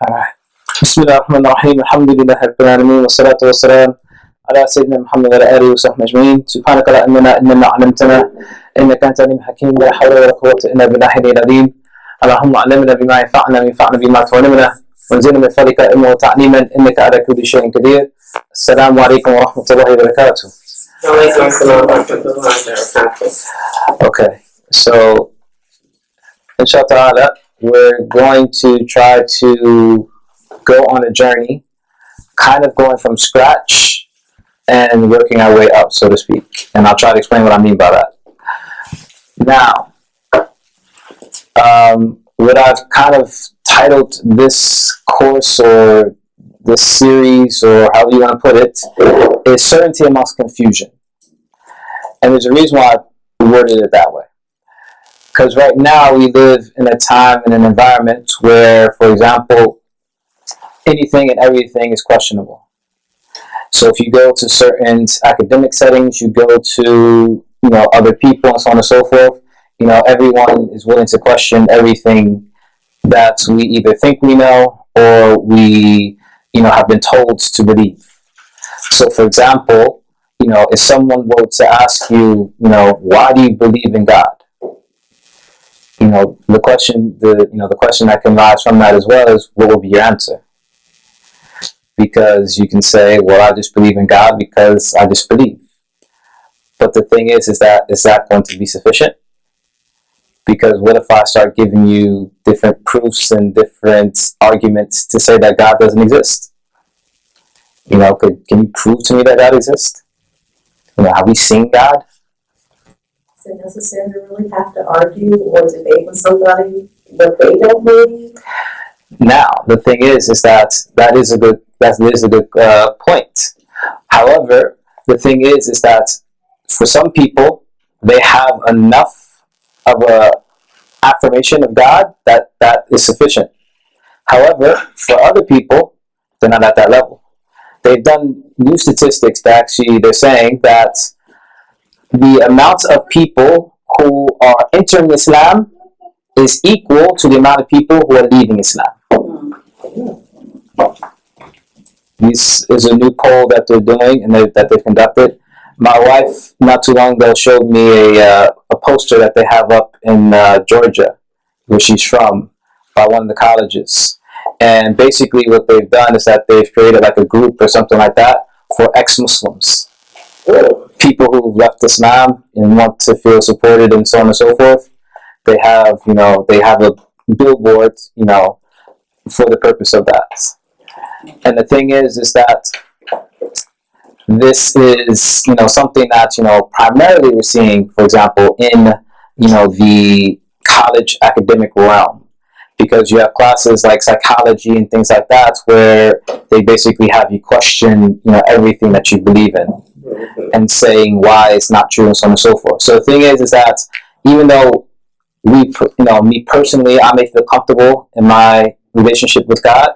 Alright. Bismillahirrahmanirrahim. Alhamdulillah Rabbil Alameen. Wassalatu wassalam ala Sayyidina Muhammad wa ala alihi wa sahbihi ajma'in. Subhanaka la ilma lana illa ma 'allamtana innaka antal alim hakim. La hawla wa la quwwata illa billahi al-'aliyyil 'azim. Allahumma 'allimna bima yanfa'una wanfa'na bima 'allamtana wanzilna min fadlika ilman wa ta'liman innaka ala kulli shay'in qadir. Assalamu alaykum wa rahmatullahi wa barakatuh. Okay, so inshallah we're going to try to go on a journey, kind of going from scratch and working our way up, so to speak. And I'll try to explain what I mean by that. Now, what I've kind of titled this course or this series, or however you want to put it, is Certainty Amongst Confusion. And there's a reason why I worded it that way. Because right now we live in a time and an environment where, for example, anything and everything is questionable. So if you go to certain academic settings, you go to, other people and so on and so forth, everyone is willing to question everything that we either think we know or we, have been told to believe. So for example, if someone were to ask you, why do you believe in God? The question that can rise from that as well is, what will be your answer? Because you can say, well, I just believe in God because I just believe. But the thing is that going to be sufficient? Because what if I start giving you different proofs and different arguments to say that God doesn't exist? Can you prove to me that God exists? Have we seen God? Is it necessary to really have to argue or debate with somebody what they don't believe? Now, the thing is that is a good point. However, the thing is that for some people, they have enough of a affirmation of God that is sufficient. However, for other people, they're not at that level. They've done new statistics that actually they're saying that the amount of people who are entering Islam is equal to the amount of people who are leaving Islam. This is a new poll that they're doing and that they've conducted. My wife, not too long ago, showed me a poster that they have up in Georgia, where she's from, by one of the colleges. And basically what they've done is that they've created like a group or something like that for ex-Muslims. People who've left Islam and want to feel supported and so on and so forth. They have a billboard, for the purpose of that. And the thing is that this is, something that, primarily we're seeing, for example, in, the college academic realm. Because you have classes like psychology and things like that where they basically have you question, everything that you believe in and saying why it's not true and so on and so forth. So the thing is that even though me personally, I may feel comfortable in my relationship with God,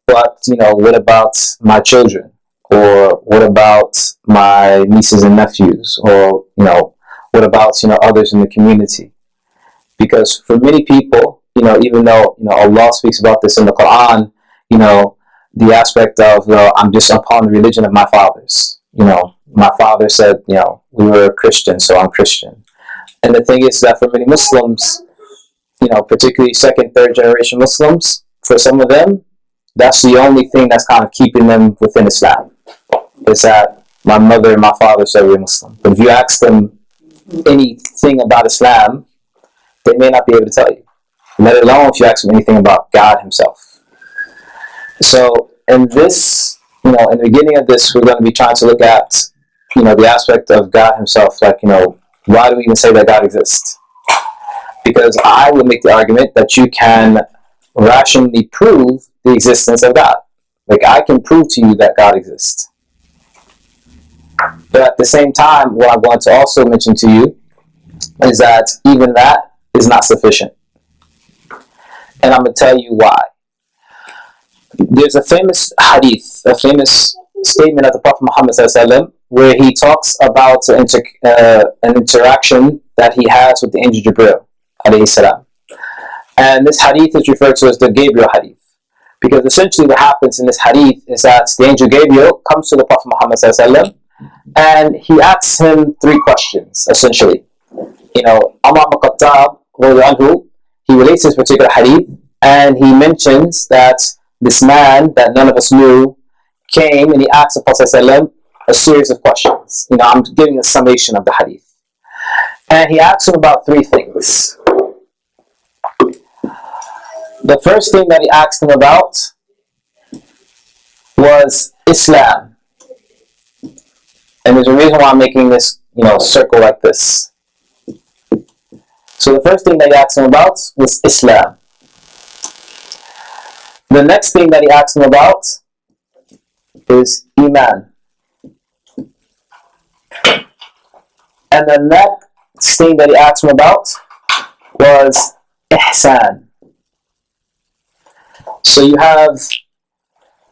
but, what about my children? Or what about my nieces and nephews? Or, what about, others in the community? Because for many people, even though, Allah speaks about this in the Quran, the aspect of, I'm just upon the religion of my fathers. My father said, we were Christian, so I'm Christian. And the thing is that for many Muslims, particularly second, third generation Muslims, for some of them, that's the only thing that's kind of keeping them within Islam. Is that my mother and my father said we're Muslim. But if you ask them anything about Islam, they may not be able to tell you. Let alone if you ask them anything about God Himself. So in this, in the beginning of this, we're going to be trying to look at, the aspect of God Himself. Like, why do we even say that God exists? Because I would make the argument that you can rationally prove the existence of God. Like, I can prove to you that God exists. But at the same time, what I'm going to also mention to you is that even that is not sufficient. And I'm going to tell you why. There's a famous hadith, a famous statement of the Prophet Muhammad ﷺ, where he talks about an interaction that he has with the angel Jibril alayhi salam. And this hadith is referred to as the Gabriel hadith, Because essentially what happens in this hadith is that the angel Gabriel comes to the Prophet Muhammad ﷺ, and he asks him three questions, essentially. Umar al-Khattab, he relates this particular hadith, and he mentions that this man that none of us knew came and he asked the Prophet ﷺ a series of questions. I'm giving a summation of the hadith. And he asked him about three things. The first thing that he asked him about was Islam. And there's a reason why I'm making this, circle like this. So the first thing that he asked him about was Islam. The next thing that he asked him about is Iman. And the next thing that he asked him about was Ihsan. So you have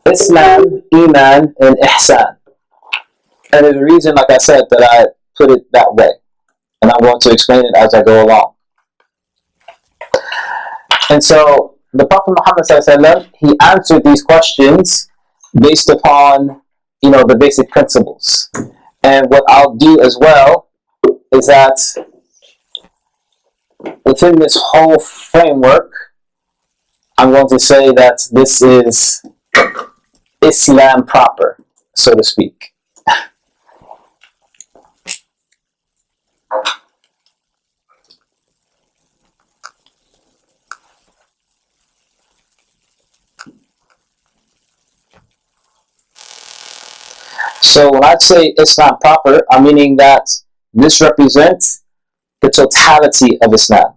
Islam, Iman, and Ihsan. And there's a reason, like I said, that I put it that way. And I'm going to explain it as I go along. And so the Prophet Muhammad ﷺ, he answered these questions based upon, the basic principles. And what I'll do as well is that within this whole framework, I'm going to say that this is Islam proper, so to speak. So when I say Islam proper, I'm meaning that this represents the totality of Islam.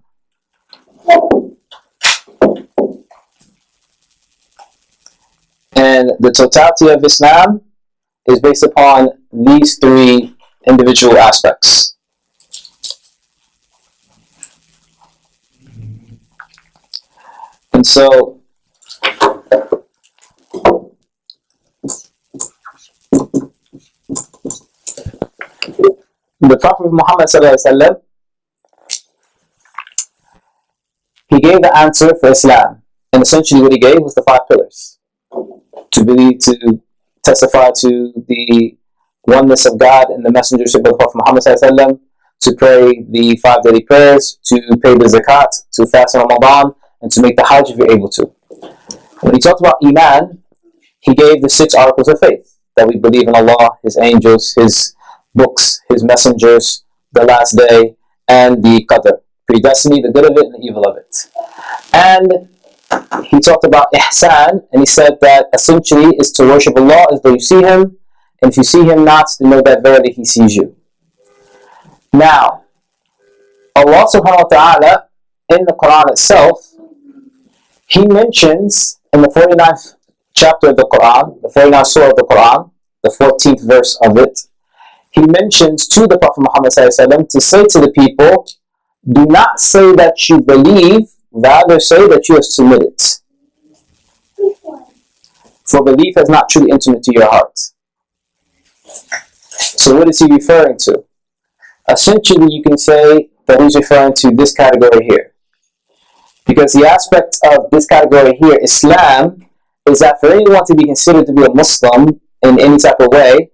And the totality of Islam is based upon these three individual aspects. And so the Prophet Muhammad ﷺ, he gave the answer for Islam. And essentially what he gave was the 5 pillars. To believe, to testify to the oneness of God and the messengership of the Prophet Muhammad ﷺ, to pray the 5 daily prayers, to pay the zakat, to fast in Ramadan, and to make the Hajj if you're able to. When he talked about Iman, he gave the 6 articles of faith. That we believe in Allah, His angels, His books, His messengers, the last day, and the qadr, predestiny, the good of it and the evil of it. And he talked about ihsan, and he said that essentially is to worship Allah as though you see Him, and if you see Him not, then know that verily He sees you. Now, Allah subhanahu wa ta'ala, in the Quran itself, He mentions in the 49th chapter of the Quran, the 49th surah of the Quran, the 14th verse of it, He mentions to the Prophet Muhammad ﷺ to say to the people, do not say that you believe, rather say that you have submitted. For belief has not truly entered into your heart. So what is he referring to? Essentially, you can say that he's referring to this category here. Because the aspect of this category here, Islam, is that for anyone to be considered to be a Muslim in any type of way,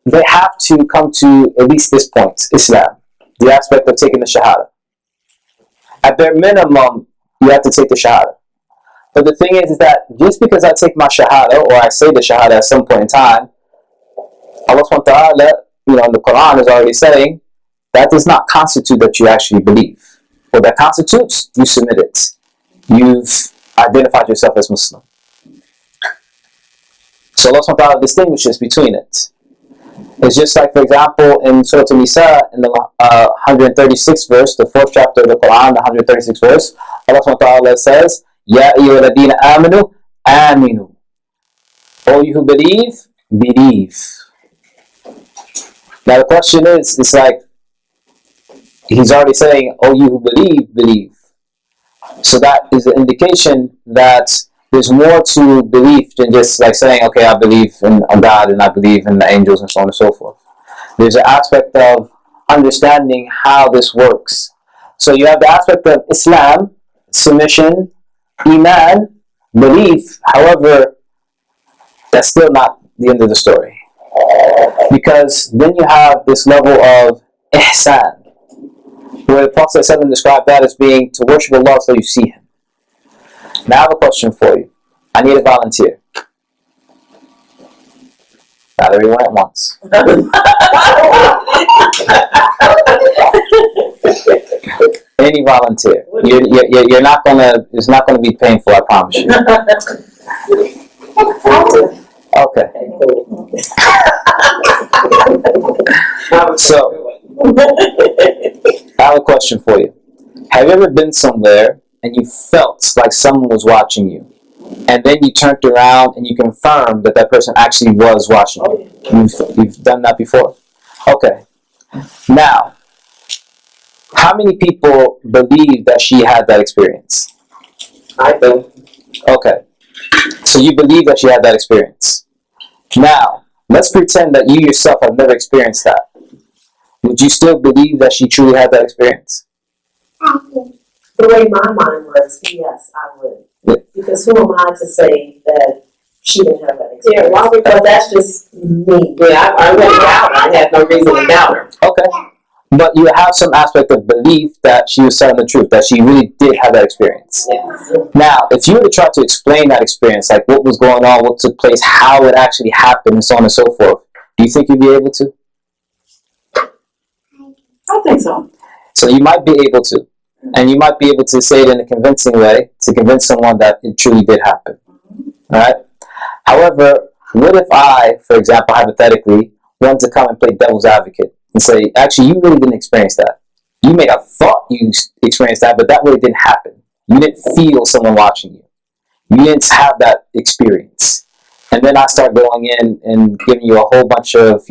they have to come to at least this point, Islam. The aspect of taking the Shahada. At bare minimum, you have to take the Shahada. But the thing is that just because I take my Shahada, or I say the Shahada at some point in time, Allah subhanahu wa ta'ala, in the Quran is already saying, that does not constitute that you actually believe. What that constitutes, you submit it. You've identified yourself as Muslim. So Allah subhanahu wa ta'ala distinguishes between it. It's just like, for example, in Surah An-Nisa, in the 136th verse, the 4th chapter of the Quran, the 136th verse, Allah subhanahu wa ta'ala says, Ya ayyuhalladhina amanu, aminu. All you who believe, believe. Now the question is, it's like, he's already saying, all you who believe, believe. So that is an indication that there's more to belief than just like saying, okay, I believe in God and I believe in the angels and so on and so forth. There's an aspect of understanding how this works. So you have the aspect of Islam, submission, Iman, belief. However, that's still not the end of the story. Because then you have this level of ihsan, where the Prophet ﷺ described that as being to worship Allah so you see Him. Now I have a question for you. I need a volunteer. Not everyone at once. Any volunteer. You're not gonna. It's not gonna be painful. I promise you. Okay. So, I have a question for you. Have you ever been somewhere and you felt like someone was watching you, and then you turned around and you confirmed that that person actually was watching you? You've done that before? Okay. Now, how many people believe that she had that experience? I do. Okay. So you believe that she had that experience. Now, let's pretend that you yourself have never experienced that. Would you still believe that she truly had that experience? The way my mind works, yes, I would. Yeah. Because who am I to say that she didn't have that experience? Yeah, because that's just me. Yeah, I wouldn't doubt her. I had no reason to doubt her. Okay. But you have some aspect of belief that she was telling the truth, that she really did have that experience. Yeah. Now, if you were to try to explain that experience, like what was going on, what took place, how it actually happened, and so on and so forth, do you think you'd be able to? I think so. So you might be able to. And you might be able to say it in a convincing way to convince someone that it truly did happen. Alright? However, what if I, for example, hypothetically, wanted to come and play devil's advocate and say, actually, you really didn't experience that. You may have thought you experienced that, but that really didn't happen. You didn't feel someone watching you. You didn't have that experience. And then I start going in and giving you a whole bunch of,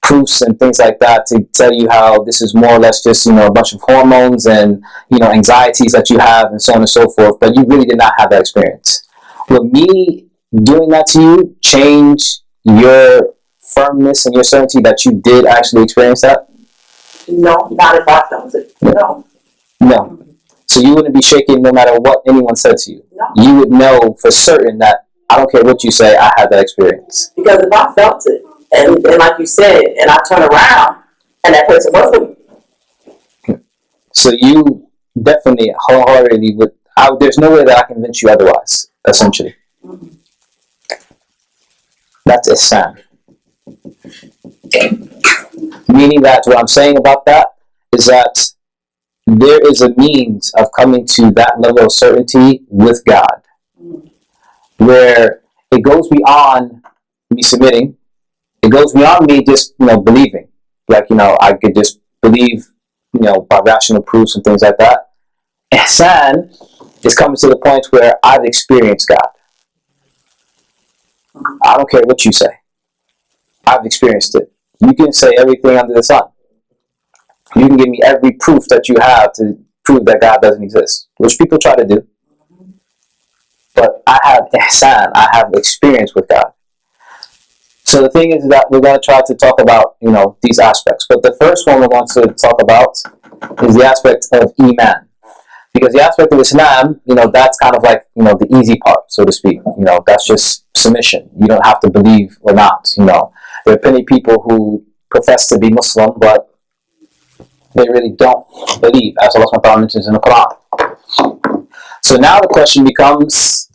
proofs and things like that to tell you how this is more or less just, a bunch of hormones and, anxieties that you have and so on and so forth, but you really did not have that experience. Will me doing that to you change your firmness and your certainty that you did actually experience that? No, not if I felt it. No. No. So you wouldn't be shaking no matter what anyone said to you? No. You would know for certain that I don't care what you say, I had that experience. Because if I felt it, and like you said, and I turn around, and that person wasn't. So you definitely wholeheartedly would. There's no way that I can convince you otherwise. Essentially, that's ihsan. Meaning that what I'm saying about that is that there is a means of coming to that level of certainty with God, where it goes beyond me submitting. It goes beyond me just, believing. Like, I could just believe, by rational proofs and things like that. Ihsan is coming to the point where I've experienced God. I don't care what you say. I've experienced it. You can say everything under the sun. You can give me every proof that you have to prove that God doesn't exist, which people try to do. But I have ihsan. I have experience with God. So the thing is that we're going to try to talk about, these aspects. But the first one we're going to talk about is the aspect of Iman. Because the aspect of Islam, that's kind of like, the easy part, so to speak. That's just submission. You don't have to believe or not, There are plenty of people who profess to be Muslim, but they really don't believe, as Allah SWT mentions in the Quran. So now the question becomes,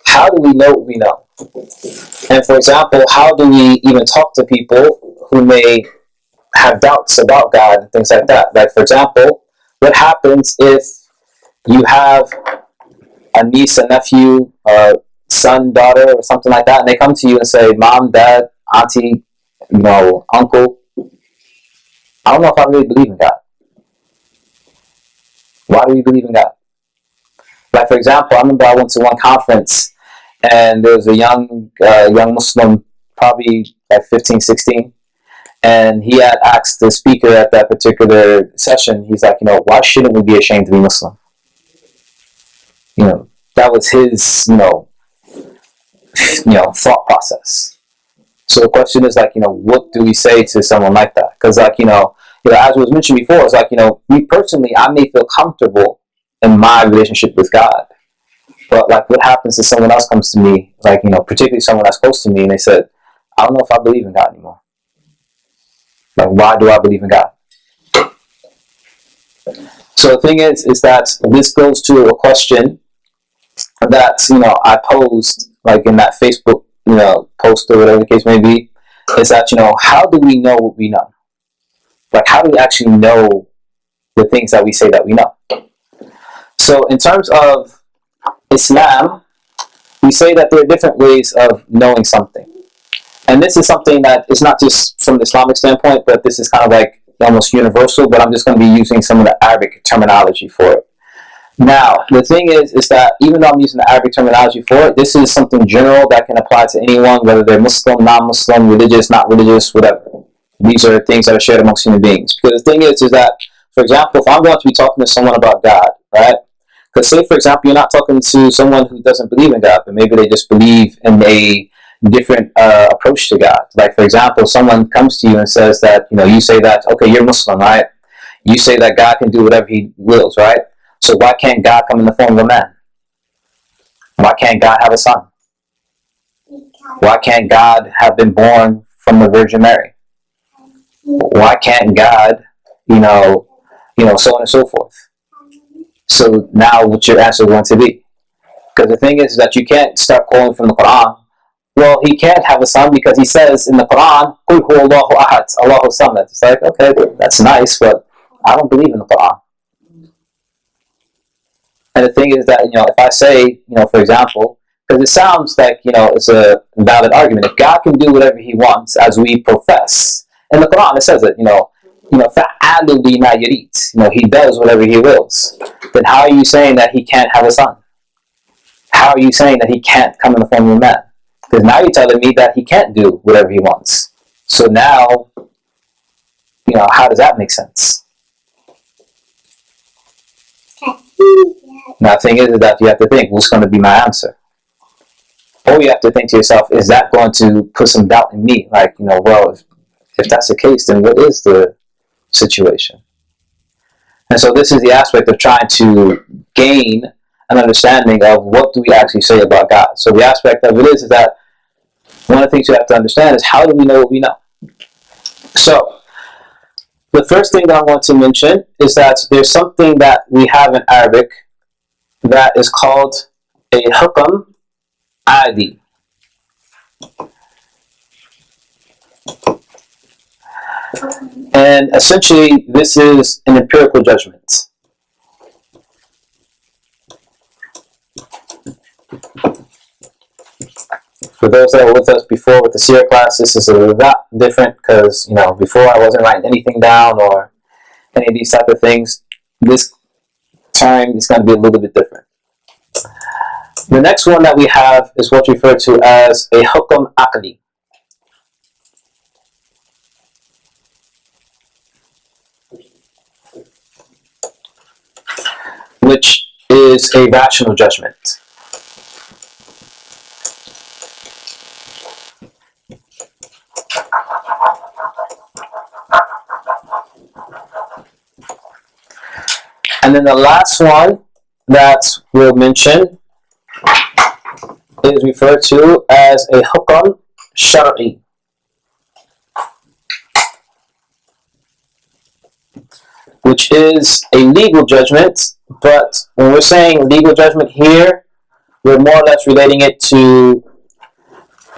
how do we know what we know? And for example, how do we even talk to people who may have doubts about God and things like that? Like, for example, what happens if you have a niece, a nephew, a son, daughter, or something like that, and they come to you and say, Mom, Dad, Auntie, Uncle, I don't know if I really believe in God. Why do we believe in God? Like, for example, I remember I went to one conference and there was a young Muslim, probably like 15, 16, and he had asked the speaker at that particular session, he's like, why shouldn't we be ashamed to be Muslim? That was his, thought process. So the question is like, what do we say to someone like that? Because like, as was mentioned before, it's like, me personally, I may feel comfortable in my relationship with God. But like, what happens if someone else comes to me, like, particularly someone that's close to me, and they said, I don't know if I believe in God anymore. Like, why do I believe in God? So the thing is that this goes to a question that, I posed, like in that Facebook, post or whatever the case may be, is that, how do we know what we know? Like, how do we actually know the things that we say that we know? So in terms of Islam, we say that there are different ways of knowing something. And this is something that is not just from the Islamic standpoint, but this is kind of like almost universal, but I'm just going to be using some of the Arabic terminology for it. Now, the thing is that even though I'm using the Arabic terminology for it, this is something general that can apply to anyone, whether they're Muslim, non-Muslim, religious, not religious, whatever. These are things that are shared amongst human beings. Because the thing is that, for example, if I'm going to be talking to someone about God, right? Because say, for example, you're not talking to someone who doesn't believe in God, but maybe they just believe in a different approach to God. Like, for example, someone comes to you and says that, you say that, okay, you're Muslim, right? You say that God can do whatever he wills, right? So why can't God come in the form of a man? Why can't God have a son? Why can't God have been born from the Virgin Mary? Why can't God, so on and so forth? So now what's your answer going to be? Because the thing is that you can't start calling from the Quran. Well, he can't have a son because he says in the Quran, قُلْ هُوَ اللَّهُ أَحَدٌ Allahu Samad. It's like, okay, that's nice, but I don't believe in the Quran. And the thing is that, if I say, for example, because it sounds like, it's a valid argument. If God can do whatever he wants, as we profess, in the Quran it says it, فَعَالٌ لِمَا يُرِيدُ. He does whatever he wills. Then how are you saying that he can't have a son? How are you saying that he can't come in the form of a man? Because now you're telling me that he can't do whatever he wants. So now, how does that make sense? Now, the thing is that you have to think, what's going to be my answer? Or you have to think to yourself, is that going to put some doubt in me? Like, well, if that's the case, then what is the situation? And so this is the aspect of trying to gain an understanding of what do we actually say about God. So the aspect of it is that one of the things you have to understand is, how do we know what we know? So the first thing that I want to mention is that there's something that we have in Arabic that is called a hukam adi. And essentially, this is an empirical judgment. For those that were with us before with the Sierra class, this is a lot different because, before I wasn't writing anything down or any of these type of things. This time is going to be a little bit different. The next one that we have is what's referred to as a hukam aqli. Which is a rational judgment. And then the last one that we'll mention is referred to as a hukam shar'i, which is a legal judgment. But when we're saying legal judgment here, we're more or less relating it to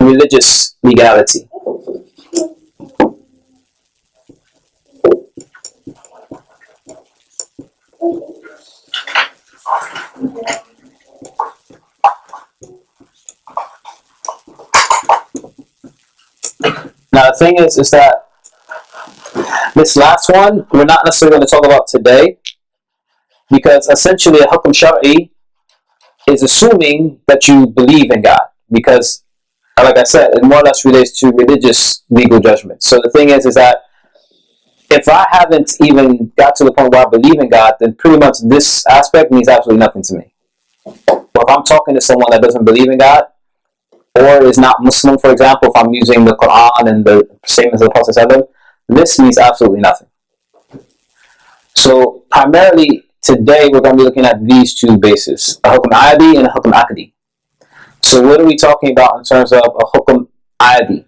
religious legality. Now the thing is that this last one we're not necessarily going to talk about today, because essentially a hukm shar'i is assuming that you believe in God, because like I said, it more or less relates to religious legal judgment. So the thing is that if I haven't even got to the point where I believe in God, then pretty much this aspect means absolutely nothing to me. But if I'm talking to someone that doesn't believe in God, or is not Muslim, for example, if I'm using the Quran and the statements of the Prophet ﷺ, this means absolutely nothing. So primarily, today we're going to be looking at these two bases, a hukm adi and a hukm akdi. So what are we talking about in terms of a hukm adi,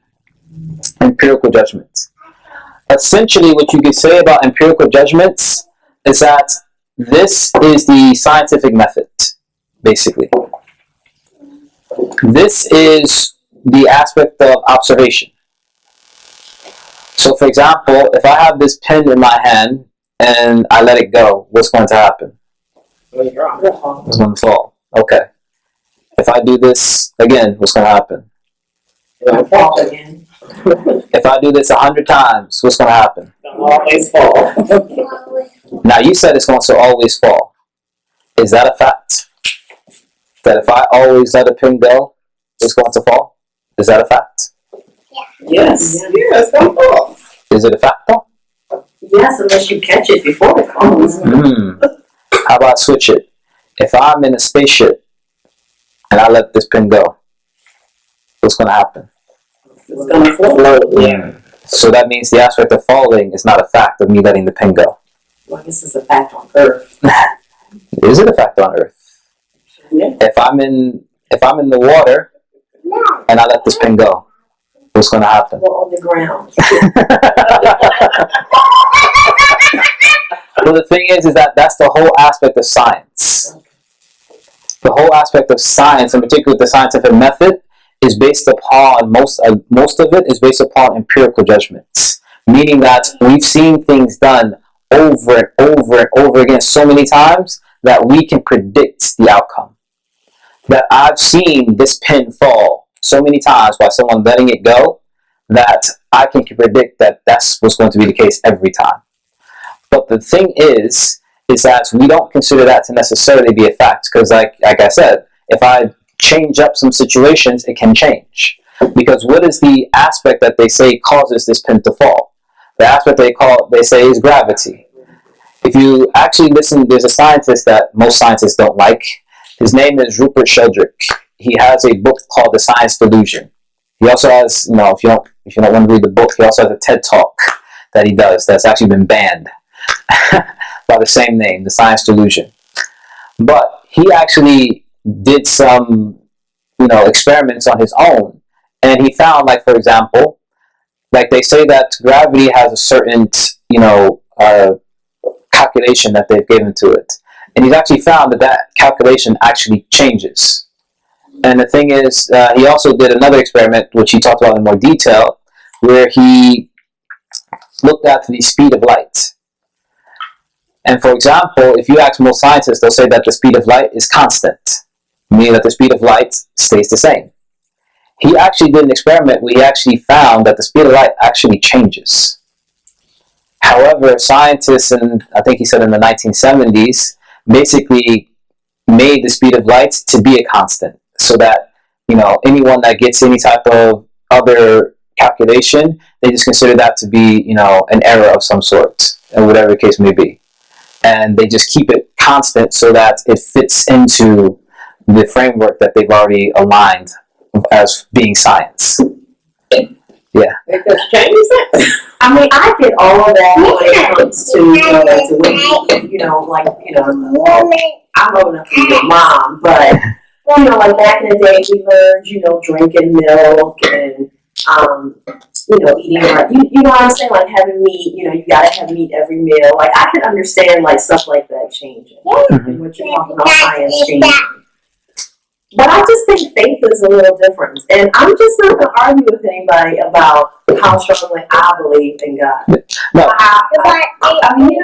empirical judgments? Essentially, what you could say about empirical judgments is that this is the scientific method, basically. This is the aspect of observation. So, for example, if I have this pen in my hand and I let it go, what's going to happen? It's going to fall. Okay. If I do this again, what's going to happen? It'll fall again. If I do this 100 times, what's going to happen? It'll always fall. Now, you said it's going to always fall. Is that a fact? That if I always let a pin go, it's going to fall? Is that a fact? Yes. Yes, it'll fall. Is it a fact, though? Yes, unless you catch it before it falls. How about I switch it? If I'm in a spaceship and I let this pin go, what's going to happen? It's going to float. Yeah. So that means the aspect of falling is not a fact of me letting the pin go. Well, this is a fact on Earth. Is it a fact on Earth? Yeah. If I'm in the water and I let this pin go, what's going to happen? Well, on the ground. Well, the thing is that that's the whole aspect of science. The whole aspect of science, in particular the scientific method, is based upon, most of it is based upon empirical judgments. Meaning that we've seen things done over and over and over again so many times that we can predict the outcome. That I've seen this pin fall so many times by someone letting it go that I can predict that that's what's going to be the case every time. But the thing is that we don't consider that to necessarily be a fact, because like I said, if I change up some situations, it can change. Because what is the aspect that they say causes this pin to fall? The aspect they say is gravity. If you actually listen, there's a scientist that most scientists don't like. His name is Rupert Sheldrake. He has a book called The Science Delusion. He also has, if you don't want to read the book, he also has a TED Talk that he does that's actually been banned by the same name, The Science Delusion. But he actually did some, experiments on his own, and he found, like, for example, like they say that gravity has a certain, calculation that they've given to it. And he's actually found that calculation actually changes. And the thing is, he also did another experiment, which he talked about in more detail, where he looked at the speed of light. And for example, if you ask most scientists, they'll say that the speed of light is constant, meaning that the speed of light stays the same. He actually did an experiment where he actually found that the speed of light actually changes. However, scientists, I think he said in the 1970s, basically made the speed of light to be a constant, so that anyone that gets any type of other calculation, they just consider that to be an error of some sort, and whatever the case may be, and they just keep it constant so that it fits into the framework that they've already aligned as being science. Yeah. It just changes it. I mean, I get all of that when it comes to I'm old enough to be your mom, but like back in the day, we learned, drinking milk and eating right. You know what I'm saying? Like having meat. You gotta have meat every meal. Like I can understand like stuff like that changing. And what you're talking about, science changing. But I just think faith is a little different. And I'm just not going to argue with anybody about how strongly I believe in God. No. I mean,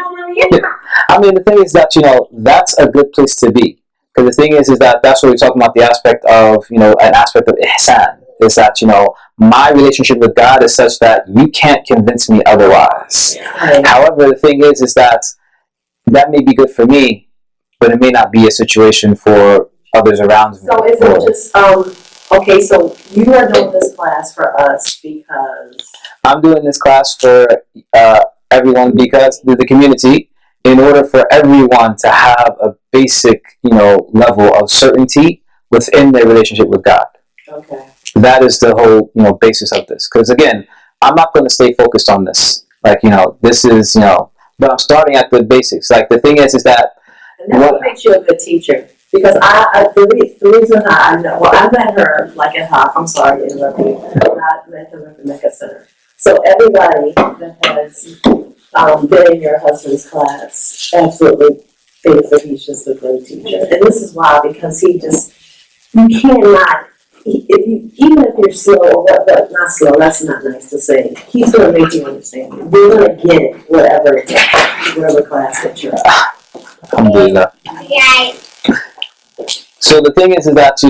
I mean, the thing is that, that's a good place to be. Because the thing is that that's what we're talking about, the aspect of, an aspect of ihsan. Is that, my relationship with God is such that you can't convince me otherwise. Right. However, the thing is that may be good for me, but it may not be a situation for others around me. So is it just, okay, so you are doing this class for us because? I'm doing this class for everyone because the community, in order for everyone to have a basic, level of certainty within their relationship with God. Okay. That is the whole, basis of this. Because again, I'm not going to stay focused on this. Like, this is, but I'm starting at the basics. Like, the thing is that And that's what makes you a good teacher. Because the reason I know, well, I met her like at Hop. I'm sorry to interrupt you. I met her at the Mecca Center. So everybody that has been in your husband's class absolutely thinks that he's just a great teacher. And this is why, because you cannot, even if you're slow, but not slow, that's not nice to say, he's going to make you understand. You're going to get it, whatever class that you're at. Alhamdulillah. So the thing is that,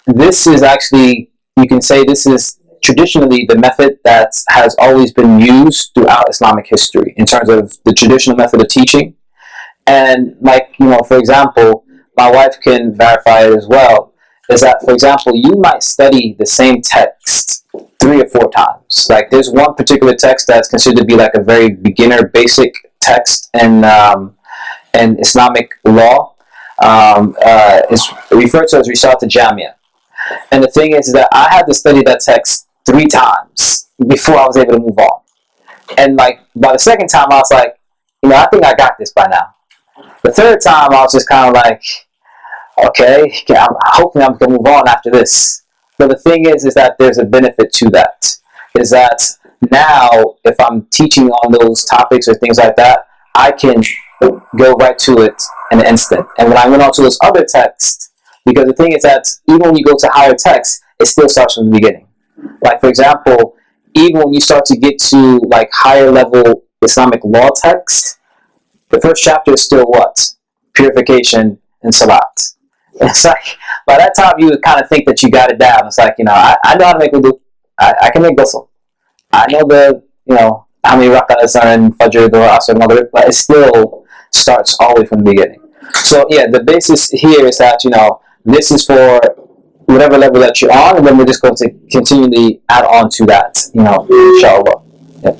this is actually, you can say this is traditionally the method that has always been used throughout Islamic history in terms of the traditional method of teaching. And for example, my wife can verify it as well, is that, for example, you might study the same text 3 or 4 times. Like there's one particular text that's considered to be like a very beginner basic text in Islamic law. It's referred to as Rishat al-Jamia. And the thing is that I had to study that text 3 times before I was able to move on. And by the second time, I was like, I think I got this by now. The third time, I was just kind of like, okay, hopefully I'm going to move on after this. But the thing is that there's a benefit to that. Is that now, if I'm teaching on those topics or things like that, I can go right to it in an instant. And when I went on to those other texts, because the thing is that even when you go to higher texts, it still starts from the beginning. Like, for example, even when you start to get to like higher level Islamic law text, the first chapter is still what? Purification and salat. It's like, by that time you would kind of think that you got it down. It's like, I know how to make wudu. I can make ghusl. I know how many rak'ahs are in Fajr, Dhuhr, Asr, Maghrib, but it still starts all the way from the beginning. So yeah, the basis here is that, this is for whatever level that you're on, and then we're just going to continually add on to that, inshallah. I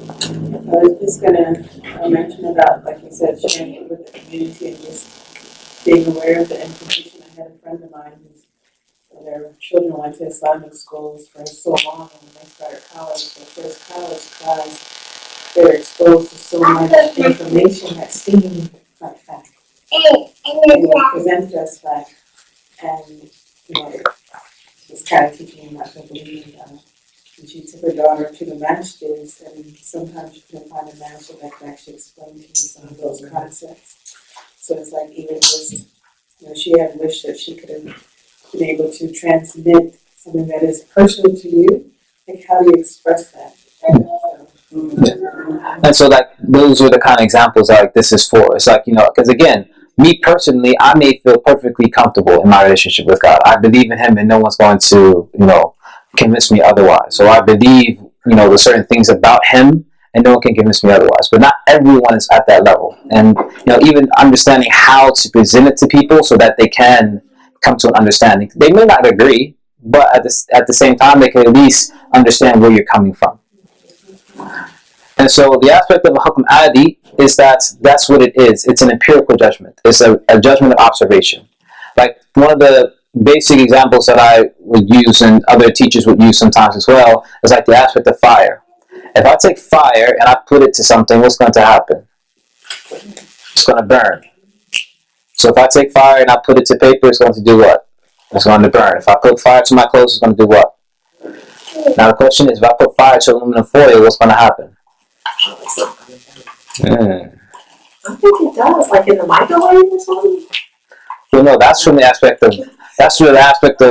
was just going to mention about, like you said, sharing it with the community and just being aware of the information. I had a friend of mine their children went to Islamic schools for so long, and when they started college, their first college class, they were exposed to so much information that seemed like fact. It was presented as fact, and was kind of teaching them not to believe. And she took her daughter to the masjids, and sometimes you couldn't find a masjid that could actually explain to you some of those concepts. So it's like even just, she had wished that she could have been able to transmit something that is personal to you. Like, how do you express that? And so, like, those are the kind of examples like this is for. It's like, because again, me personally, I may feel perfectly comfortable in my relationship with God. I believe in Him, and no one's going to, convince me otherwise. So I believe, there's certain things about Him, and no one can convince me otherwise. But not everyone is at that level. And, even understanding how to present it to people so that they can come to an understanding. They may not agree, but at the same time, they can at least understand where you're coming from. And so the aspect of a hukm adi is that's what it is. It's an empirical judgment. It's a judgment of observation. Like one of the basic examples that I would use and other teachers would use sometimes as well is like the aspect of fire. If I take fire and I put it to something, what's going to happen? It's going to burn. So if I take fire and I put it to paper, it's going to do what? It's going to burn. If I put fire to my clothes, it's going to do what? Now the question is, if I put fire to aluminum foil, what's going to happen? I think it does, like in the microwave or something. Well, no, that's from the aspect of that's from the aspect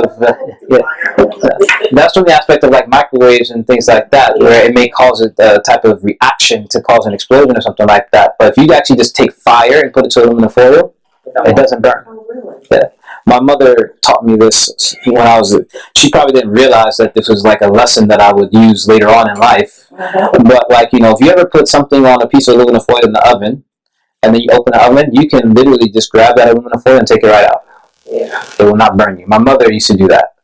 of like microwaves and things like that, where it may cause a type of reaction to cause an explosion or something like that. But if you actually just take fire and put it to aluminum foil, it doesn't burn. Oh, really? Yeah. My mother taught me this when she probably didn't realize that this was like a lesson that I would use later on in life. But like, if you ever put something on a piece of aluminum foil in the oven, and then you open the oven, you can literally just grab that aluminum foil and take it right out. Yeah. It will not burn you. My mother used to do that.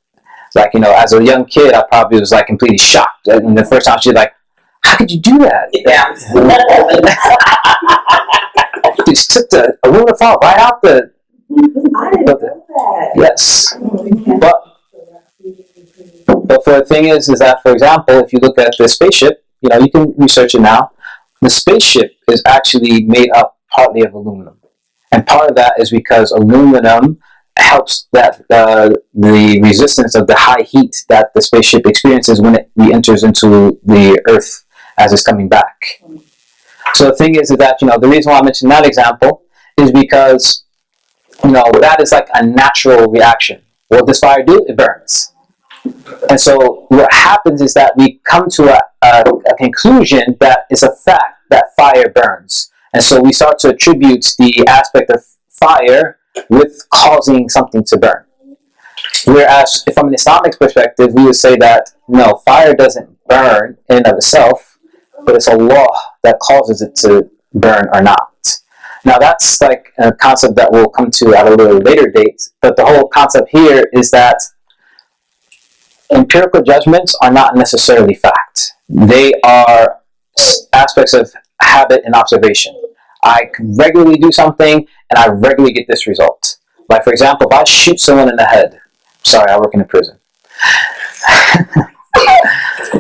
Like, as a young kid, I probably was like completely shocked. And the first time she was like, how could you do that? Yeah. She just took the aluminum foil right out the... I didn't know that. Yes. But for the thing is that, for example, if you look at the spaceship, you can research it now. The spaceship is actually made up partly of aluminum. And part of that is because aluminum helps that the resistance of the high heat that the spaceship experiences when it re-enters into the Earth as it's coming back. So the thing is that, the reason why I mentioned that example is because, that is like a natural reaction. What does fire do? It burns. And so what happens is that we come to a conclusion that is a fact that fire burns. And so we start to attribute the aspect of fire with causing something to burn. Whereas, from an Islamic perspective, we would say that, no, fire doesn't burn in and of itself, but it's a law that causes it to burn or not. Now, that's like a concept that we'll come to at a little later date, but the whole concept here is that empirical judgments are not necessarily fact. They are aspects of habit and observation. I regularly do something, and I regularly get this result. Like, for example, if I shoot someone in the head, sorry, I work in a prison.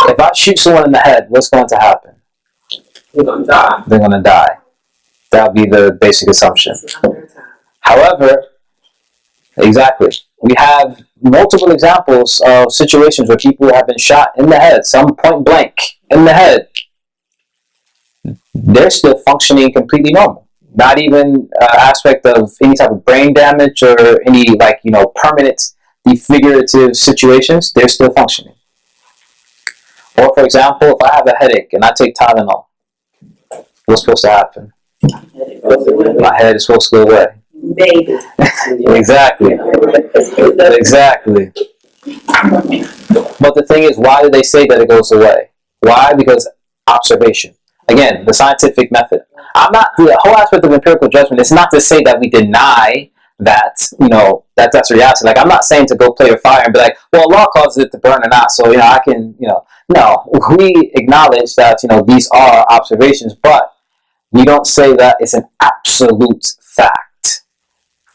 If I shoot someone in the head, what's going to happen? They're going to die. They're going to die. That would be the basic assumption. However, exactly, we have multiple examples of situations where people have been shot in the head, some point blank in the head. They're still functioning completely normal. Not even aspect of any type of brain damage or any permanent defigurative situations. They're still functioning. Or for example, if I have a headache and I take Tylenol, what's supposed to happen? My head is supposed to go away. Maybe. Exactly. Exactly. But the thing is, why do they say that it goes away? Why? Because observation. Again, the scientific method. The whole aspect of empirical judgment is not to say that we deny that, that's a reality. Like, I'm not saying to go play with fire and be like, well, Allah causes it to burn or not, so, I can, no. We acknowledge that, these are observations, but we don't say that it's an absolute fact.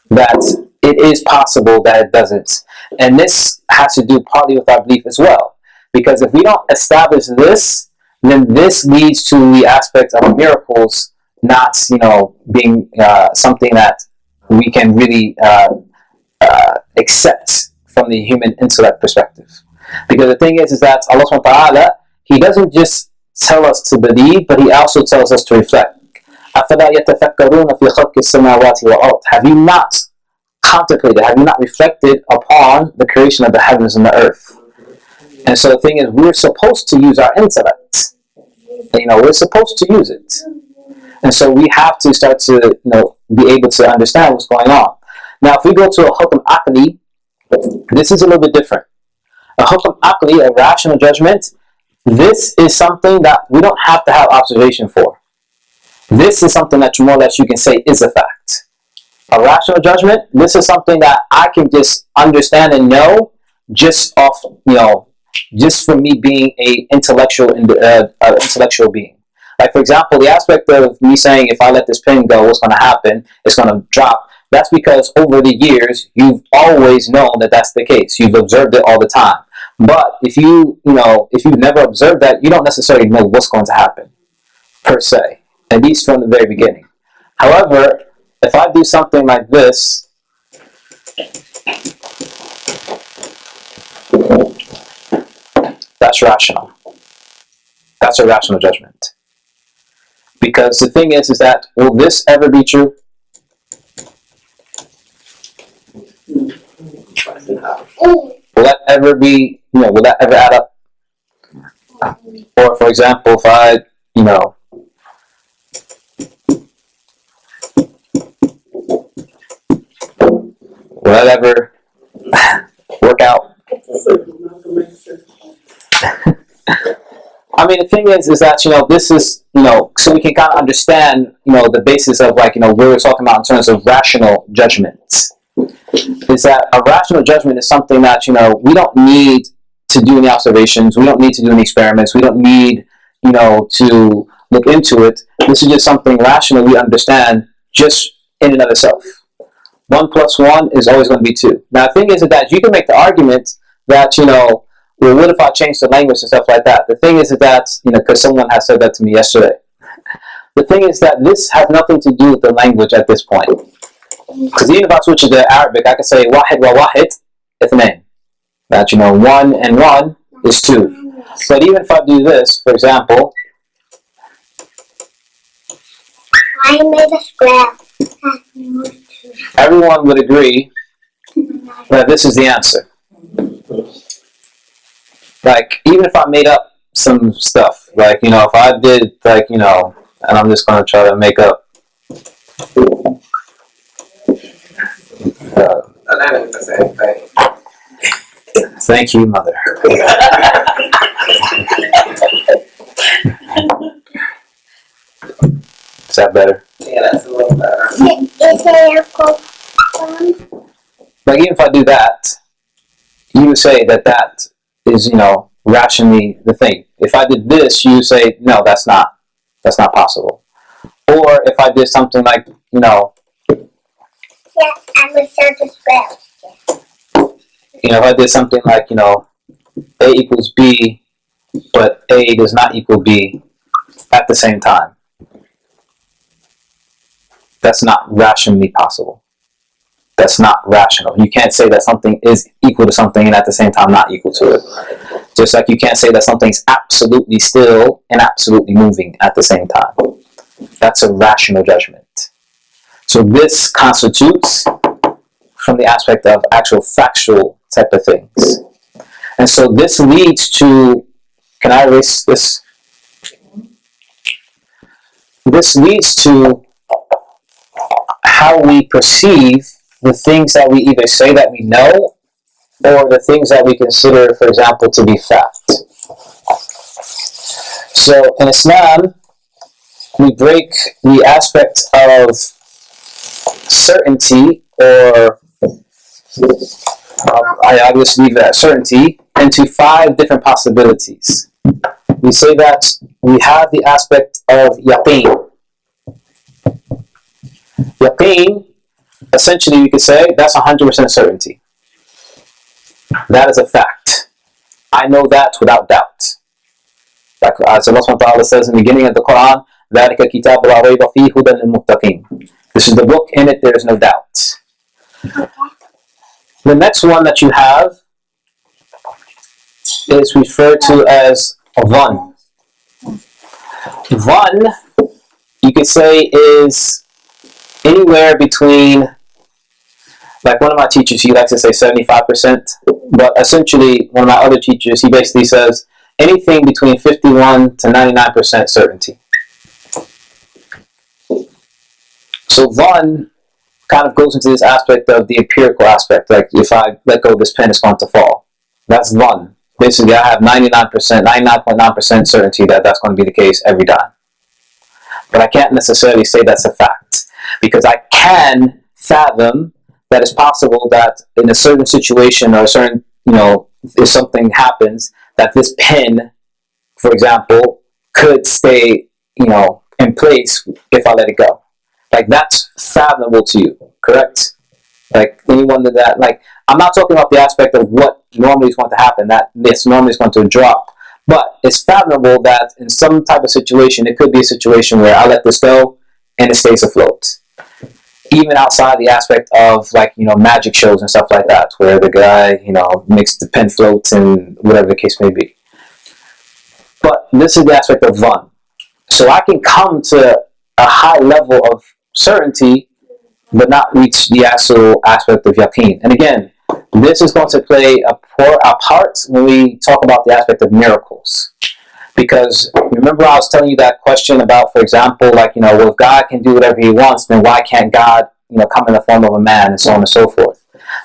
That it is possible that it doesn't. And this has to do partly with our belief as well. Because if we don't establish this, then this leads to the aspect of miracles not, being something that we can really accept from the human intellect perspective. Because the thing is that Allah subhanahu wa ta'ala, He doesn't just tell us to believe, but He also tells us to reflect. أَفَلَا يَتَفَكَّرُونَ فِي خَلْقِ السَّمَاوَاتِ وَالْأَرْضِ. Have you not contemplated, have you not reflected upon the creation of the heavens and the earth? And so the thing is, we're supposed to use our intellect. We're supposed to use it. And so we have to start to, be able to understand what's going on. Now, if we go to a hukm aqli, this is a little bit different. A hukm aqli, a rational judgment, this is something that we don't have to have observation for. This is something that more or less you can say is a fact. A rational judgment, this is something that I can just understand and know just off, just from me being a intellectual being. Like, for example, the aspect of me saying, if I let this pen go, what's going to happen? It's going to drop. That's because over the years, you've always known that that's the case. You've observed it all the time. But if you've never observed that, you don't necessarily know what's going to happen, per se, at least from the very beginning. However, if I do something like this, that's rational. That's a rational judgment. Because the thing is that, will this ever be true? Will that ever be, will that ever add up? Or, for example, if I, will that ever work out? I mean, the thing is that, this is, so we can kind of understand, the basis of, like, what we're talking about in terms of rational judgment. Is that a rational judgment is something that, we don't need to do any observations. We don't need to do any experiments. We don't need, to look into it. This is just something rational we understand just in and of itself. 1 + 1 is always going to be 2. Now, the thing is that you can make the argument that, well, what if I change the language and stuff like that? The thing is that, because someone has said that to me yesterday. The thing is that this has nothing to do with the language at this point. Because even if I switch it to Arabic, I can say wahid wa wahid ithnain. That, 1 and 1 is 2. But even if I do this, for example, I made a square. everyone would agree that this is the answer. Like, even if I made up some stuff, like, if I did, like, and I'm just going to try to make up. Thank you, mother. Is that better? Yeah, that's a little better. Like, even if I do that, you would say that is, rationally the thing. If I did this, you would say, no, that's not possible. Or if I did something like, Yeah, I will start the square. if I did something like, A equals B, but A does not equal B at the same time. That's not rationally possible. That's not rational. You can't say that something is equal to something and at the same time not equal to it. Just like you can't say that something's absolutely still and absolutely moving at the same time. That's a rational judgment. So this constitutes from the aspect of actual factual type of things. And so this leads to, can I erase this? This leads to how we perceive the things that we either say that we know or the things that we consider, for example, to be fact. So in Islam, we break the aspect of certainty, or I just leave that certainty, into 5 different possibilities. We say that we have the aspect of yaqeen. Yaqeen, essentially, we could say that's 100% certainty. That is a fact. I know that without doubt. Like as Allah SWT says in the beginning of the Quran, ذَلِكَ كِتَابُ لَا رَيْبَ فِيهِ هُدًى لِلْمُتَّقِينَ. This is the book, in it there is no doubt. The next one that you have is referred to as dhann. Dhann, you could say, is anywhere between, like one of my teachers, he likes to say 75%, but essentially one of my other teachers, he basically says anything between 51 to 99% certainty. So dhann kind of goes into this aspect of the empirical aspect, like if I let go of this pen, it's going to fall. That's dhann. Basically, I have 99.9% certainty that that's going to be the case every time. But I can't necessarily say that's a fact, because I can fathom that it's possible that in a certain situation or a certain, if something happens, that this pen, for example, could stay, in place if I let it go. Like, that's fathomable to you, correct? Like, anyone that, like, I'm not talking about the aspect of what normally is going to happen, that this normally is going to drop, but it's fathomable that in some type of situation, it could be a situation where I let this go and it stays afloat. Even outside the aspect of, like, magic shows and stuff like that, where the guy, makes the pen float and whatever the case may be. But this is the aspect of dhann. So I can come to a high level of certainty, but not reach the actual aspect of yaqeen. And again, this is going to play a part when we talk about the aspect of miracles. Because remember I was telling you that question about, for example, like, well, if God can do whatever he wants, then why can't God, come in the form of a man, and so on and so forth.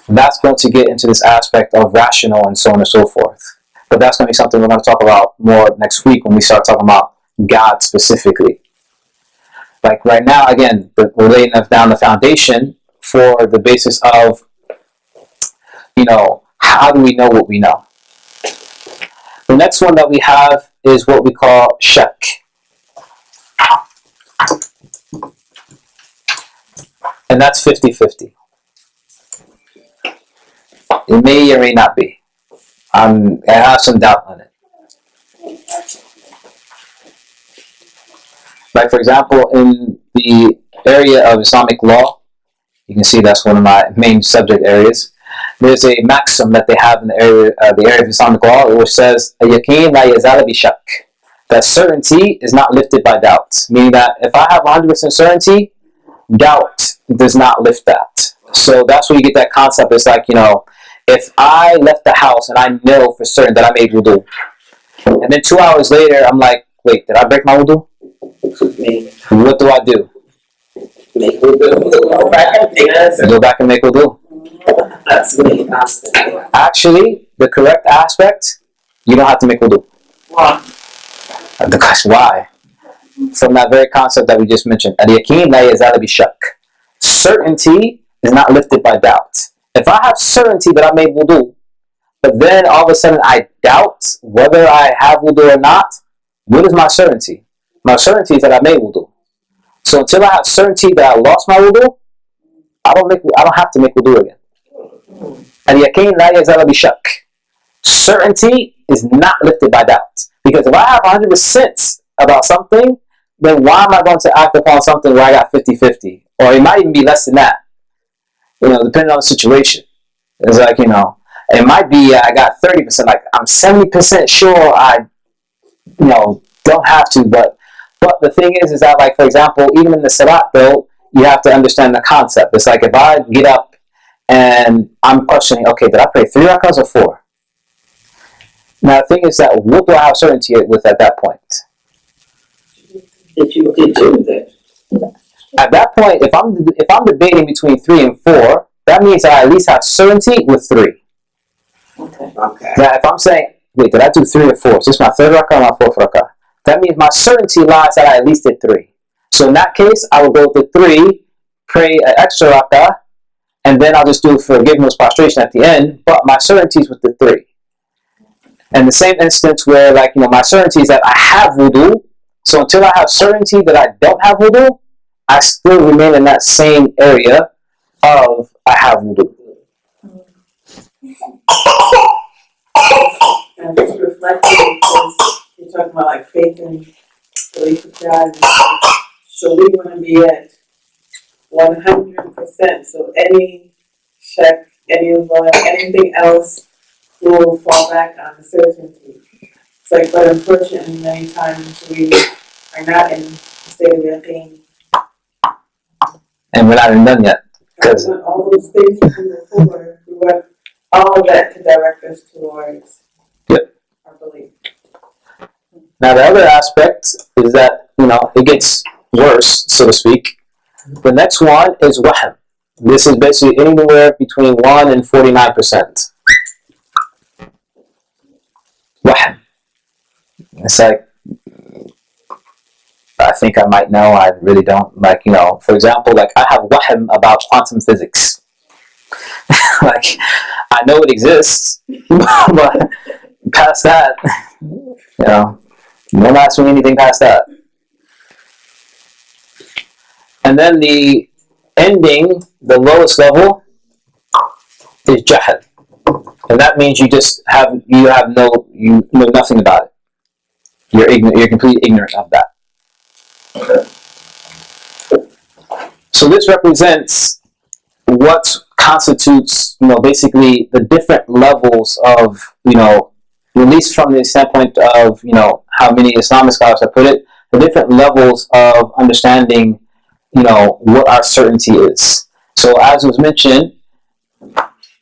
That's going to get into this aspect of rational and so on and so forth. But that's going to be something we're going to talk about more next week when we start talking about God specifically. Like right now, again, we're laying down the foundation for the basis of, how do we know what we know? The next one that we have is what we call shak. And that's 50-50. It may or may not be. I have some doubt on it. Like, for example, in the area of Islamic law, You can see that's one of my main subject areas. There's a maxim that they have in the area of Islamic law, which says, "Yaqeen la yazala bi shak," that certainty is not lifted by doubt. Meaning that if I have 100% certainty, doubt does not lift that. So that's where you get that concept. It's like, if I left the house and I know for certain that I made wudu, and then 2 hours later I'm like, wait, did I break my wudu? What do I do? Make wudu. Go back and make wudu. That's really constant. Actually, the correct aspect, you don't have to make wudu. Why? The question, why? From that very concept that we just mentioned. Al-yaqeen la yazala bi shak. Certainty is not lifted by doubt. If I have certainty that I made wudu, but then all of a sudden I doubt whether I have wudu or not, what is my certainty? My certainty is that I made wudu. So until I have certainty that I lost my wudu, I don't have to make wudu again. Al-yaqeen la yazala bi shak. Certainty is not lifted by doubt. Because if I have 100% about something, then why am I going to act upon something where I got 50-50? Or it might even be less than that. Depending on the situation. It's like, it might be I got 30%. Like, I'm 70% sure I, don't have to. But the thing is that, like, for example, even in the salat, though, you have to understand the concept. It's like if I get up and I'm questioning, okay, did I pray 3 rakahs or 4? Now, the thing is that what do I have certainty with at that point? If you did do that. At that point, if I'm debating between 3 and 4, that means I at least have certainty with 3. Okay. Now, if I'm saying, wait, did I do 3 or 4? So this is my 3rd rakah or my 4th rakah? That means my certainty lies that I at least did 3. So in that case, I will go with the 3, pray an extra rakah, and then I'll just do forgiveness prostration at the end. But my certainty is with the 3. And the same instance where, like, my certainty is that I have wudu. So until I have certainty that I don't have wudu, I still remain in that same area of I have wudu. And just reflecting, because you're talking about like faith and belief of God. So we want to be at 100%. So any check, anything else will fall back on the certainty. It's like, but unfortunately, many times we are not in the state of yaqeen. And we're not even done yet. We want all those things we did before. We want all of that to direct us towards our belief. Now, the other aspect is that, it gets worse, so to speak. The next one is wahm. This is basically anywhere between 1 and 49%. Wahm. It's like, I think I might know, I really don't. Like, for example, like I have wahm about quantum physics. Like, I know it exists, but past that, don't ask me anything past that. And then the ending, the lowest level, is jahl. And that means you know nothing about it. You're ignorant. You're completely ignorant of that. So this represents what constitutes, basically the different levels of, at least from the standpoint of, how many Islamic scholars have put it, the different levels of understanding, what our certainty is. So as was mentioned,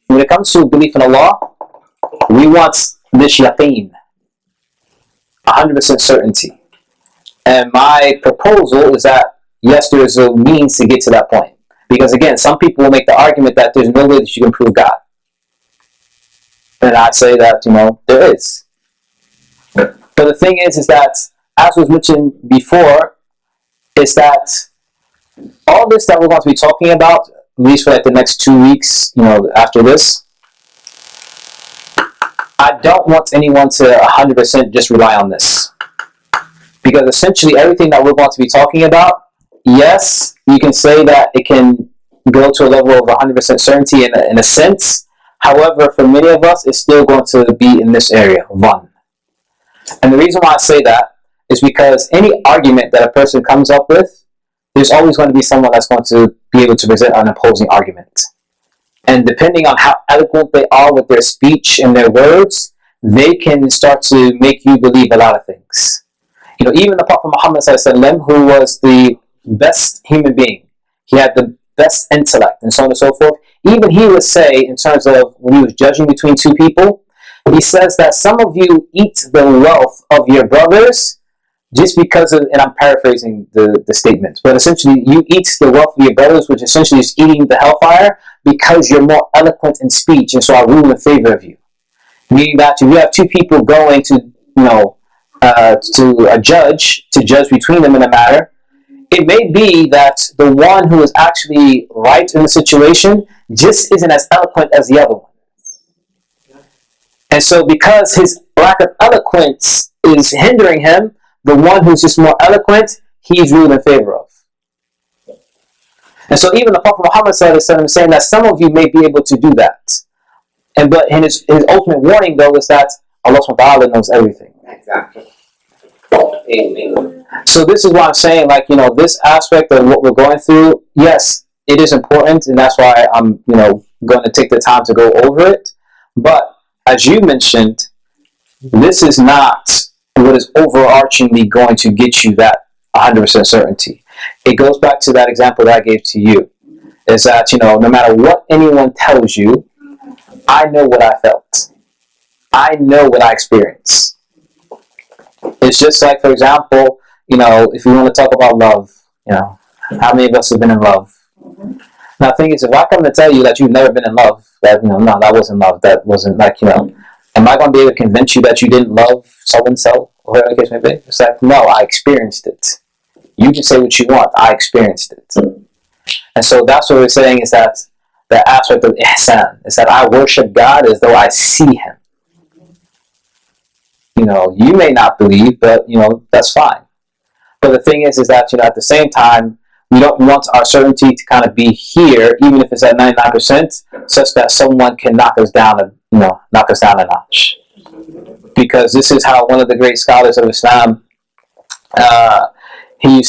when it comes to belief in Allah, we want this yaqeen, 100% certainty. And my proposal is that, yes, there is a means to get to that point. Because again, some people will make the argument that there's no way that you can prove God. And I say that, there is. But the thing is that, as was mentioned before, is that all this that we're going to be talking about, at least for like the next 2 weeks, after this, I don't want anyone to 100% just rely on this. Because essentially everything that we're going to be talking about, yes, you can say that it can go to a level of 100% certainty in a sense. However, for many of us, it's still going to be in this area, one. And the reason why I say that is because any argument that a person comes up with there's always going to be someone that's going to be able to present an opposing argument. And depending on how eloquent they are with their speech and their words, they can start to make you believe a lot of things. Even the Prophet Muhammad ﷺ, who was the best human being, he had the best intellect and so on and so forth. Even he would say, in terms of when he was judging between two people, he says that some of you eat the wealth of your brothers just because of, and I'm paraphrasing the statement, but essentially you eat the wealth of your brothers, which essentially is eating the hellfire, because you're more eloquent in speech, and so I rule in favor of you. Meaning that if you have two people going to, to a judge, to judge between them in a matter, it may be that the one who is actually right in the situation just isn't as eloquent as the other one. And so because his lack of eloquence is hindering him, the one who's just more eloquent, he's ruled in favor of. And so even the Prophet Muhammad ﷺ is saying that some of you may be able to do that. But his ultimate warning, though, is that Allah subhanahu wa ta'ala knows everything. Exactly. Amen. So this is why I'm saying, this aspect of what we're going through, yes, it is important, and that's why I'm, going to take the time to go over it. But as you mentioned, this is not what is overarchingly going to get you that 100% certainty. It goes back to that example that I gave to you, is that, no matter what anyone tells you, I know what I felt. I know what I experienced. It's just like, for example, if we want to talk about love, how many of us have been in love? Now, the thing is, if I come to tell you that you've never been in love, that, no, that wasn't love, that wasn't am I going to be able to convince you that you didn't love so-and-so, or whatever the case may be? It's like, no, I experienced it. You can say what you want, I experienced it. And so that's what we're saying, is that the aspect of ihsan, is that I worship God as though I see Him. You may not believe, but, that's fine. But the thing is that, at the same time, we don't want our certainty to kind of be here, even if it's at 99%, such that someone can knock us down a notch. Because this is how one of the great scholars of Islam, he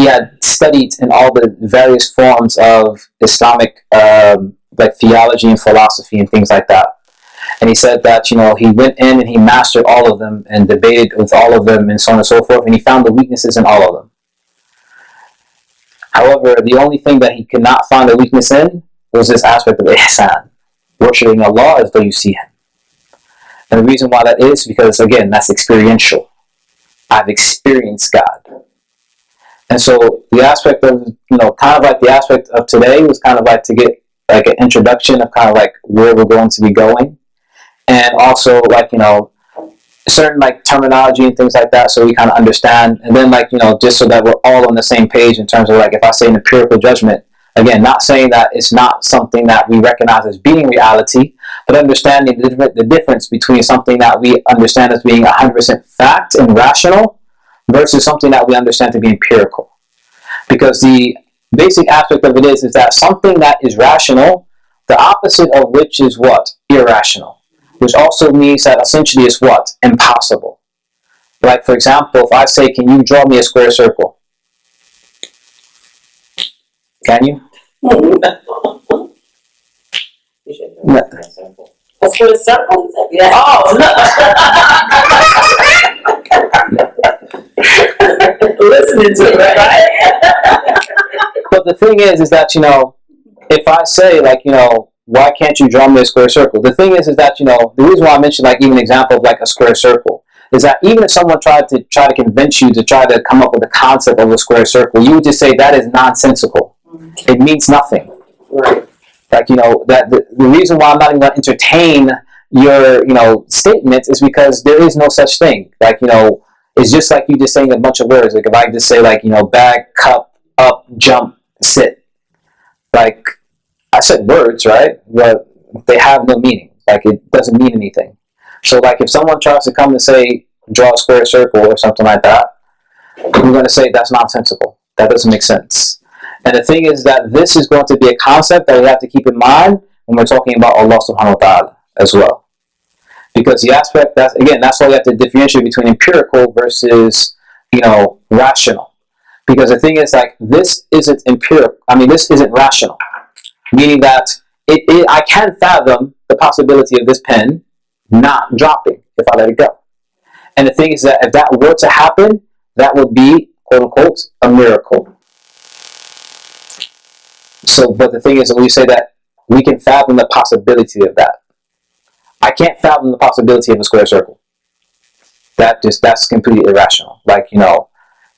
had studied in all the various forms of Islamic, theology and philosophy and things like that. And he said that, he went in and he mastered all of them and debated with all of them and so on and so forth, and he found the weaknesses in all of them. However, the only thing that he could not find a weakness in was this aspect of ihsan, worshiping Allah as though you see Him. And the reason why that is because, again, that's experiential. I've experienced God. And so the aspect of, kind of like the aspect of today was kind of like to get like an introduction of kind of like where we're going to be going. And also certain terminology and things like that, so we kind of understand. And then just so that we're all on the same page in terms of if I say an empirical judgment, again, not saying that it's not something that we recognize as being reality, but understanding the difference between something that we understand as being 100% fact and rational versus something that we understand to be empirical. Because the basic aspect of it is that something that is rational, the opposite of which is what? Irrational. Which also means that essentially it's what? Impossible. Like, for example, if I say, can you draw me a square circle? Can you? You should do No. a circle. A square circle? Yeah. Oh, listening to it, right? But the thing is that, if I say, why can't you draw me a square circle? The thing is that, the reason why I mentioned, even an example of a square circle is that even if someone tried to convince you to try to come up with a concept of a square circle, you would just say that is nonsensical. It means nothing. Right. That the reason why I'm not even going to entertain your, statement is because there is no such thing. It's just like you just saying a bunch of words. If I just say bag, cup, up, jump, sit. I said words, right? But they have no meaning. It doesn't mean anything. So, if someone tries to come and say, draw a square circle or something like that, I'm going to say that's nonsensical. That doesn't make sense. And the thing is that this is going to be a concept that we have to keep in mind when we're talking about Allah subhanahu wa ta'ala as well. Because the aspect, that's why we have to differentiate between empirical versus, rational. Because the thing is, like, this isn't empirical. I mean, this isn't rational. Meaning that I can fathom the possibility of this pen not dropping if I let it go. And the thing is that if that were to happen, that would be, quote unquote, a miracle. So, but the thing is that we say that we can fathom the possibility of that. I can't fathom the possibility of a square circle. That's completely irrational. Like,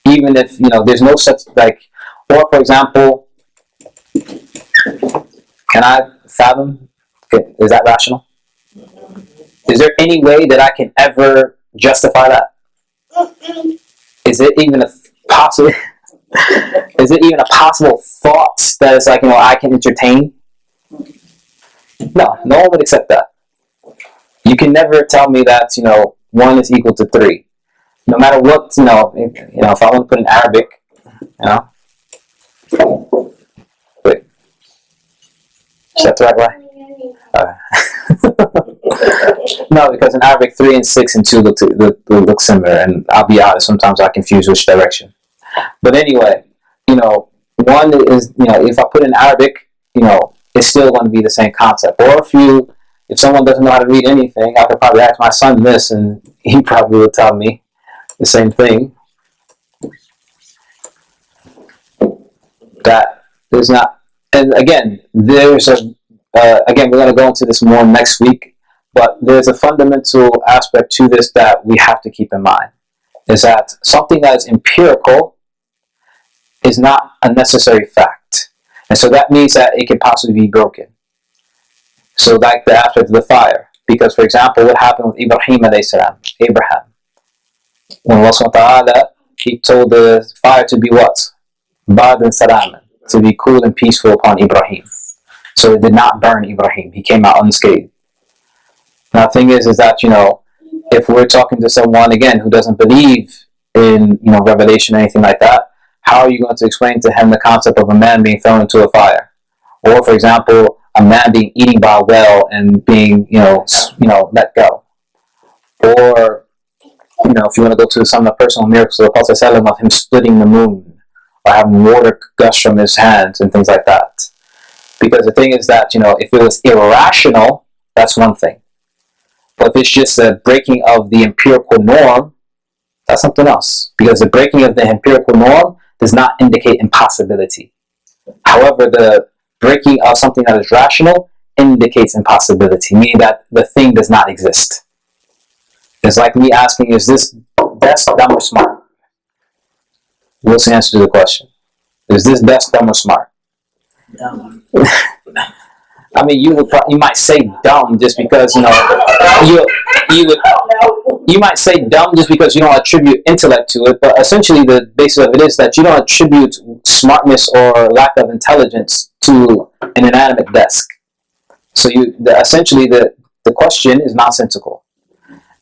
even if, there's no such, like, or for example, can I fathom? Is that rational? Is there any way that I can ever justify that? Is it even a possible? Is it even a possible thought that is like, I can entertain? No one would accept that. You can never tell me that 1 is equal to 3. No matter what, if I want to put in Arabic, wait, is that the right way? No, because in Arabic 3 and 6 and 2 look similar, and I'll be honest, sometimes I confuse which direction. But anyway, 1 is, if I put in Arabic, it's still going to be the same concept. Or if someone doesn't know how to read anything, I could probably ask my son this, and he probably will tell me the same thing. That there's not, and again, there's again, we're going to go into this more next week, but there's a fundamental aspect to this that we have to keep in mind, is that something that is empirical is not a necessary fact. And so that means that it can possibly be broken. So like the aspect of the fire. Because, for example, what happened with Ibrahim alayhi salam, Abraham. When Allah subhanahu wa ta'ala, he told the fire to be what? Bad and salaman, to be cool and peaceful upon Ibrahim. So it did not burn Ibrahim. He came out unscathed. Now the thing is that, if we're talking to someone, again, who doesn't believe in, revelation or anything like that, how are you going to explain to him the concept of a man being thrown into a fire? Or, for example, a man being eaten by a whale and being, let go. Or, if you want to go to some of the personal miracles of the Prophet of him splitting the moon, or having water gush from his hands and things like that. Because the thing is that, if it was irrational, that's one thing. But if it's just a breaking of the empirical norm, that's something else. Because the breaking of the empirical norm does not indicate impossibility. However, the breaking of something that is rational indicates impossibility, meaning that the thing does not exist. It's like me asking, is this best, dumb, or smart? What's the answer to the question? Is this best, dumb, or smart? Dumb. I mean, you might say dumb just because you might say dumb just because you don't attribute intellect to it, but essentially the basis of it is that you don't attribute smartness or lack of intelligence to an inanimate desk. So essentially the question is nonsensical.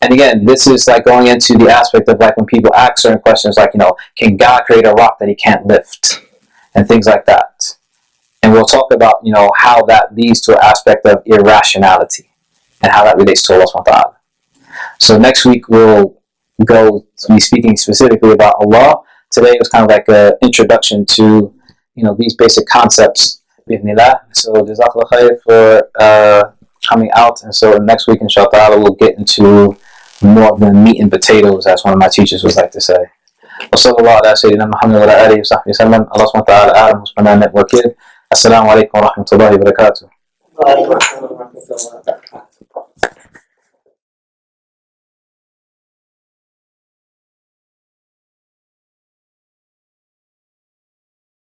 And again, this is like going into the aspect of like when people ask certain questions like, can God create a rock that he can't lift? And things like that. And we'll talk about, how that leads to an aspect of irrationality and how that relates to Allah subhanahu wa ta'ala. So next week we'll go to be speaking specifically about Allah. Today was kind of like an introduction to, these basic concepts. So jazakallah khair for coming out. And so next week, inshallah, we'll get into more of the meat and potatoes, as one of my teachers would like to say. وصلى الله على سيدنا محمد وعلى آله وصحبه وسلم. الله سبحانه وتعالى أعلم وسبحانه وتعالى. السلام عليكم ورحمة الله وبركاته.